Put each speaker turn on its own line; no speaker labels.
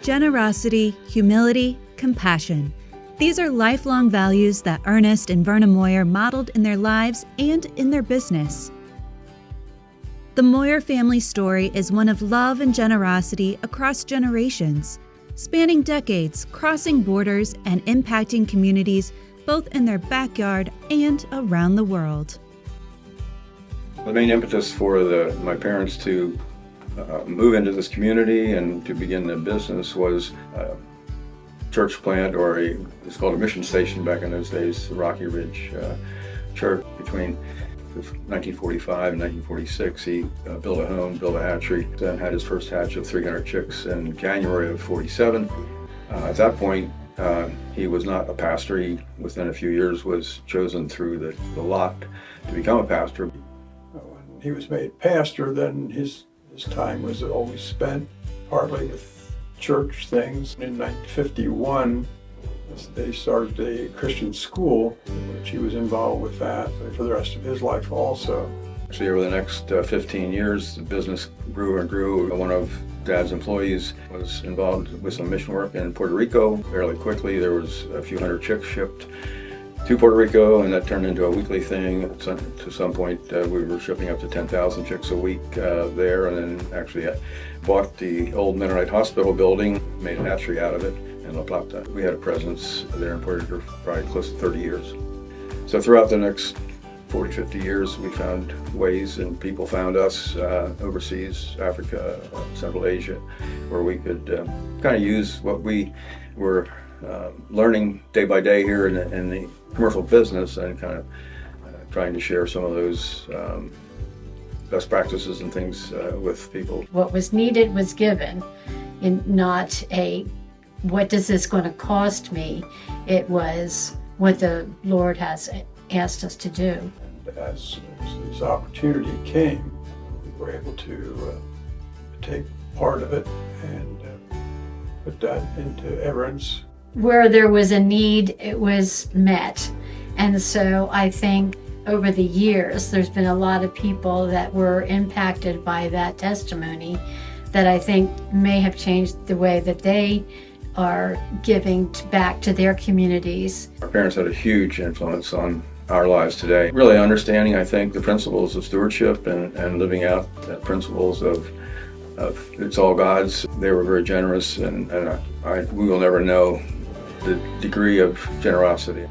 Generosity, humility, compassion. These are lifelong values that Ernest and Verna Moyer modeled in their lives and in their business. The Moyer family story is one of love and generosity across generations, spanning decades, crossing borders, and impacting communities both in their backyard and around the world.
The main impetus for my parents to move into this community and to begin the business was a church plant, or it's called a mission station back in those days, the Rocky Ridge Church. Between 1945 and 1946, he built a home, built a hatchery, then had his first hatch of 300 chicks in January of 47. At that point, he was not a pastor. He, within a few years, was chosen through the lot to become a pastor.
When he was made pastor, then his time was always spent partly with church things. In 1951, they started a Christian school, which he was involved with that for the rest of his life also.
Actually, over the next 15 years, the business grew and grew. One of Dad's employees was involved with some mission work in Puerto Rico. Fairly quickly, there was a few hundred chicks shipped to Puerto Rico, and that turned into a weekly thing. To some point, we were shipping up to 10,000 chicks a week there, and then actually bought the old Mennonite Hospital building, made a hatchery out of it in La Plata. We had a presence there in Puerto Rico for probably close to 30 years. So throughout the next 40, 50 years, we found ways, and people found us overseas, Africa, Central Asia, where we could kind of use what we were learning day by day here in the commercial business, and kind of trying to share some of those best practices and things with people.
What was needed was given, and not a, what is this going to cost me? It was what the Lord has asked us to do.
And as this opportunity came, we were able to take part of it and put that into Everence.
Where there was a need, it was met. And so I think over the years, there's been a lot of people that were impacted by that testimony that I think may have changed the way that they are giving back to their communities.
Our parents had a huge influence on our lives today. Really understanding, I think, the principles of stewardship and living out the principles of it's all God's. They were very generous, and we will never know the degree of generosity.